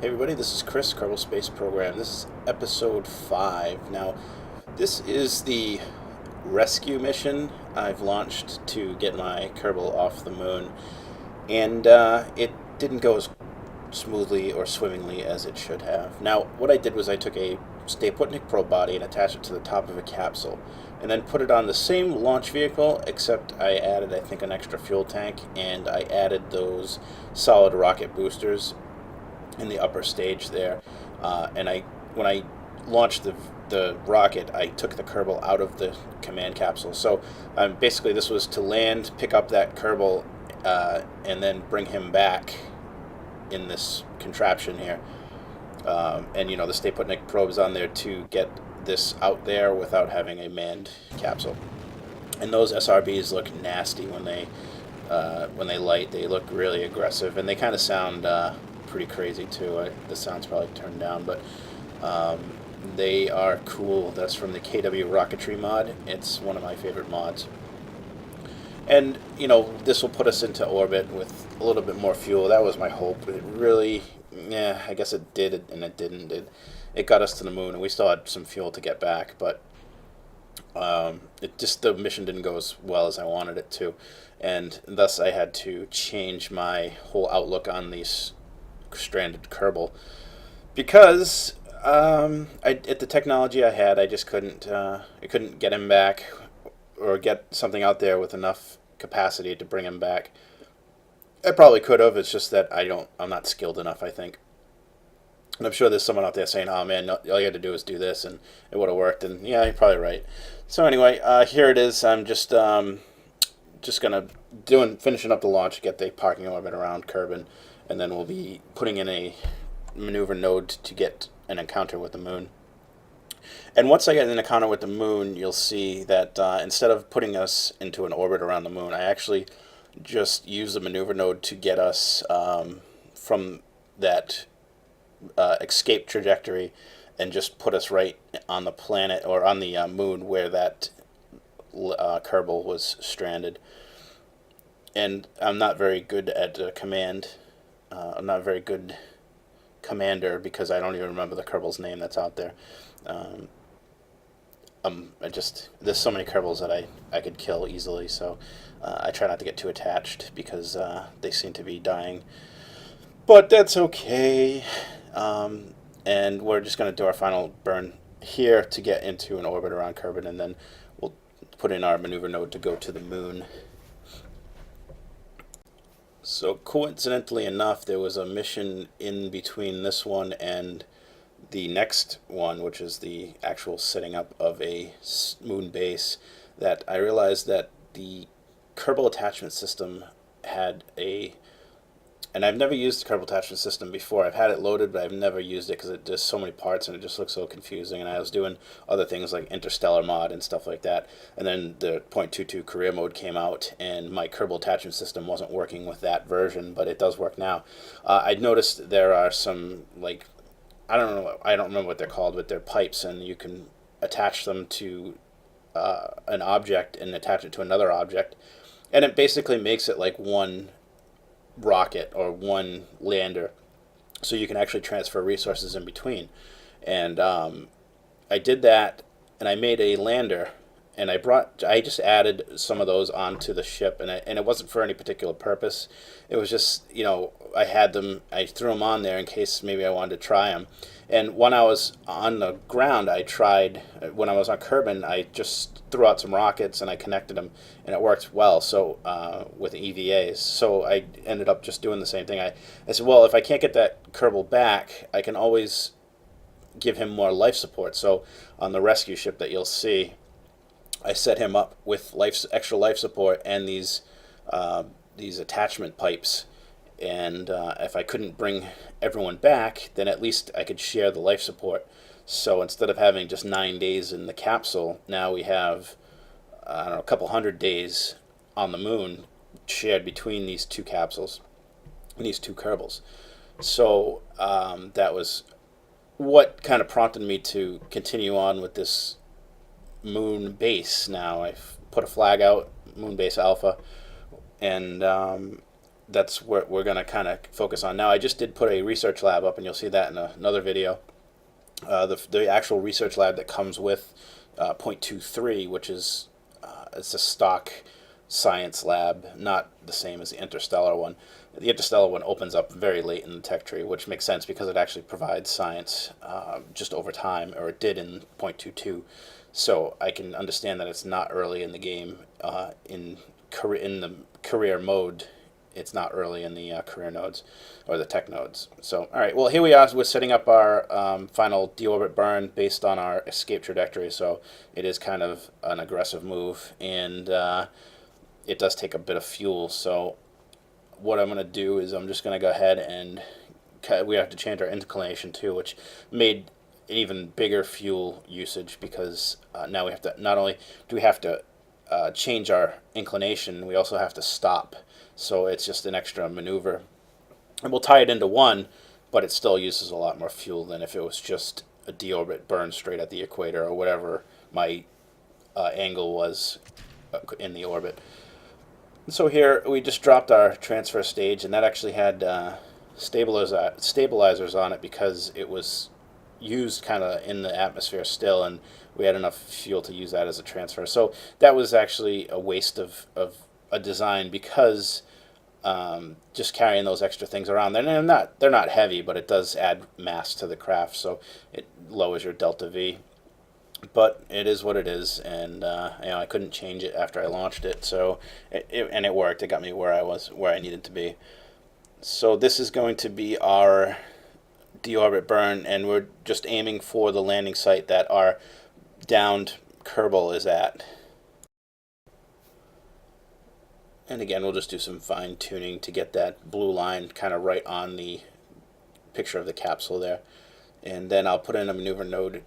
Hey everybody, this is Chris, Kerbal Space Program. This is episode 5. Now, this is the rescue mission I've launched to get my Kerbal off the moon, and it didn't go as smoothly or swimmingly as it should have. Now, what I did was I took a Stay-Putnik probe body and attached it to the top of a capsule, and then put it on the same launch vehicle, except I added, I think, an extra fuel tank, and I added those solid rocket boosters in the upper stage there. When I launched the rocket, I took the Kerbal out of the command capsule. So basically, this was to land, pick up that Kerbal, and then bring him back in this contraption here. And the Stay-Putnik probe is on there to get this out there without having a manned capsule. And those SRBs look nasty when they light. They look really aggressive, and they kind of sound pretty crazy too. The sound's probably turned down, but they are cool. That's from the KW Rocketry mod. It's one of my favorite mods. And this will put us into orbit with a little bit more fuel. That was my hope. It really, yeah, I guess it did, and it didn't. It got us to the moon, and we still had some fuel to get back, but the mission didn't go as well as I wanted it to, and thus I had to change my whole outlook on these stranded Kerbal, because at the technology I had, I just couldn't get him back or get something out there with enough capacity to bring him back. I probably could have. It's just that I'm not skilled enough, I think. And I'm sure there's someone out there saying, "Oh man, all you had to do is do this, and it would have worked." And yeah, you're probably right. So anyway, here it is. I'm just gonna finishing up the launch, get the parking orbit around Kerbin, and then we'll be putting in a maneuver node to get an encounter with the moon. And once I get an encounter with the moon, you'll see that instead of putting us into an orbit around the moon, I actually just use the maneuver node to get us from that escape trajectory and just put us right on the planet, or on the moon, where that Kerbal was stranded. And I'm not very good at command. I'm not a very good commander, because I don't even remember the Kerbal's name that's out there. There's so many Kerbals that I could kill easily, so I try not to get too attached, because they seem to be dying. But that's okay. And we're just going to do our final burn here to get into an orbit around Kerbin, and then we'll put in our maneuver node to go to the moon. So coincidentally enough, there was a mission in between this one and the next one, which is the actual setting up of a moon base, that I realized that the Kerbal attachment system had and I've never used the Kerbal attachment system before. I've had it loaded, but I've never used it because it does so many parts and it just looks so confusing. And I was doing other things like Interstellar mod and stuff like that. And then the .22 career mode came out, and my Kerbal attachment system wasn't working with that version, but it does work now. I noticed there are some, like, I don't remember what they're called, but they're pipes, and you can attach them to an object and attach it to another object. And it basically makes it like one rocket or one lander, so you can actually transfer resources in between. And I did that, and I made a lander, and I just added some of those onto the ship, and it wasn't for any particular purpose. It was just, I had them, I threw them on there in case maybe I wanted to try them. And when I was on the ground, when I was on Kerbin, I just threw out some rockets and I connected them, and it worked well. So with EVAs, so I ended up just doing the same thing. I said, well, if I can't get that Kerbal back, I can always give him more life support. So on the rescue ship that you'll see, I set him up with extra life support and these attachment pipes. And if I couldn't bring everyone back, then at least I could share the life support. So instead of having just 9 days in the capsule, now we have a couple hundred days on the moon shared between these two capsules and these two Kerbals. So that was what kind of prompted me to continue on with this moon base. Now I've put a flag out, Moon Base Alpha, and that's what we're going to kind of focus on now. I just did put a research lab up, and you'll see that in another video. The actual research lab that comes with 0.23, which is it's a stock science lab, not the same as the interstellar one. The interstellar one opens up very late in the tech tree, which makes sense because it actually provides science just over time, or it did in 0.22. So I can understand that it's not early in the game in the career mode. It's not early in the career nodes or the tech nodes. So, all right, well, here we are. We're setting up our final deorbit burn based on our escape trajectory. So it is kind of an aggressive move, and it does take a bit of fuel. So what I'm going to do is I'm just going to go ahead and we have to change our inclination too, which made an even bigger fuel usage because now we have to, not only do we have to change our inclination, we also have to stop. So it's just an extra maneuver. And we'll tie it into one, but it still uses a lot more fuel than if it was just a deorbit burn straight at the equator or whatever my angle was in the orbit. So here we just dropped our transfer stage, and that actually had stabilizers on it because it was used kind of in the atmosphere still, and we had enough fuel to use that as a transfer. So that was actually a waste of a design because just carrying those extra things around, they're not heavy, but it does add mass to the craft, so it lowers your delta V. But it is what it is, and I couldn't change it after I launched it, so it worked. It got me where I needed to be. So this is going to be our deorbit burn, and we're just aiming for the landing site that our downed Kerbal is at. And again, we'll just do some fine tuning to get that blue line kind of right on the picture of the capsule there. And then I'll put in a maneuver node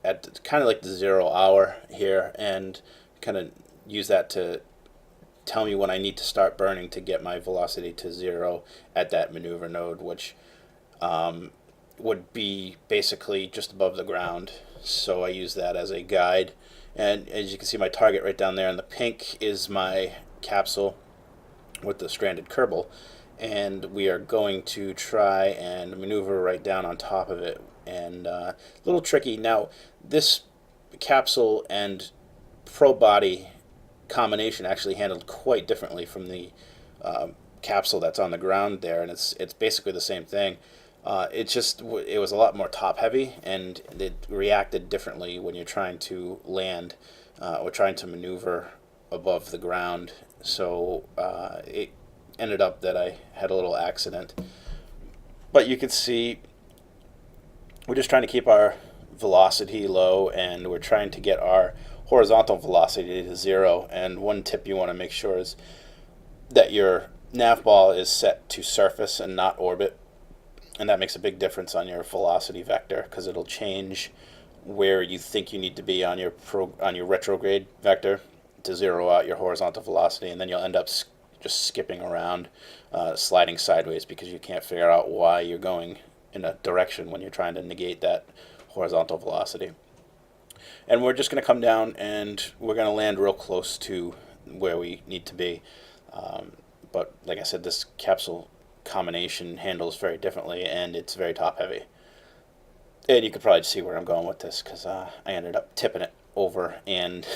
at kind of like the 0 hour here, and kind of use that to tell me when I need to start burning to get my velocity to 0 at that maneuver node, which would be basically just above the ground. So I use that as a guide. And as you can see, my target right down there in the pink is my capsule with the stranded Kerbal, and we are going to try and maneuver right down on top of it. And a little tricky. Now, this capsule and probe body combination actually handled quite differently from the capsule that's on the ground there, and it's basically the same thing. It was a lot more top heavy, and it reacted differently when you're trying to land or trying to maneuver above the ground. So it ended up that I had a little accident. But you can see we're just trying to keep our velocity low, and we're trying to get our horizontal velocity to 0. And one tip you want to make sure is that your nav ball is set to surface and not orbit. And that makes a big difference on your velocity vector, because it'll change where you think you need to be on your retrograde vector to 0 out your horizontal velocity, and then you'll end up just skipping around, sliding sideways, because you can't figure out why you're going in a direction when you're trying to negate that horizontal velocity. And we're just going to come down, and we're going to land real close to where we need to be. But like I said, this capsule combination handles very differently, and it's very top heavy. And you could probably see where I'm going with this, because I ended up tipping it over, and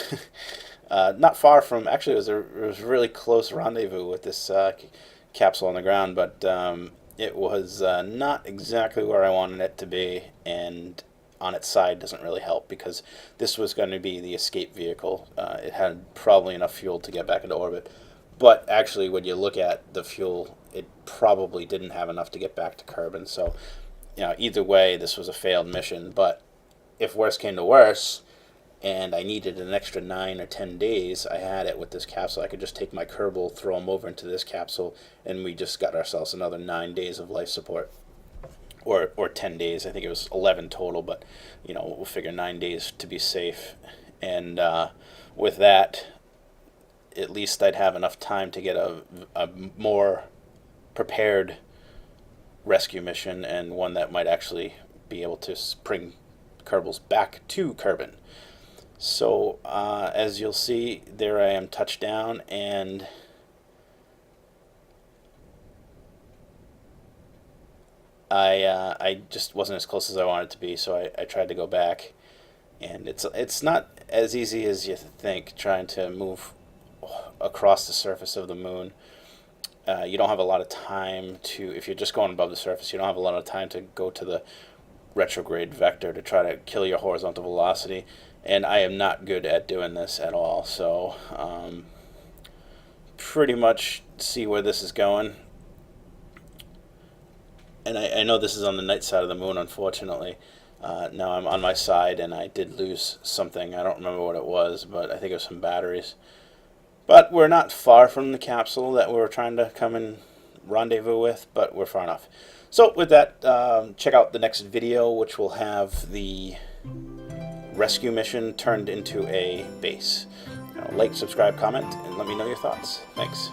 not far from, actually it was a really close rendezvous with this capsule on the ground, but it was not exactly where I wanted it to be, and on its side doesn't really help, because this was going to be the escape vehicle. It had probably enough fuel to get back into orbit, but actually when you look at the fuel, it probably didn't have enough to get back to Kerbin. So either way, this was a failed mission. But if worse came to worse, and I needed an extra 9 or 10 days, I had it with this capsule. I could just take my Kerbal, throw them over into this capsule, and we just got ourselves another 9 days of life support. Or 10 days. I think it was 11 total, but we'll figure 9 days to be safe. And with that, at least I'd have enough time to get a more prepared rescue mission, and one that might actually be able to bring Kerbals back to Kerbin. So as you'll see, there I am touched down, and I just wasn't as close as I wanted to be, so I tried to go back, and it's not as easy as you think trying to move across the surface of the moon. You don't have a lot of time to, if you're just going above the surface, you don't have a lot of time to go to the retrograde vector to try to kill your horizontal velocity, and I am not good at doing this at all, so pretty much see where this is going. And I know this is on the night side of the moon, unfortunately. Now I'm on my side, and I did lose something. I don't remember what it was, but I think it was some batteries. But we're not far from the capsule that we were trying to come and rendezvous with, but we're far enough. So with that, check out the next video, which will have the rescue mission turned into a base. Like, subscribe, comment, and let me know your thoughts. Thanks.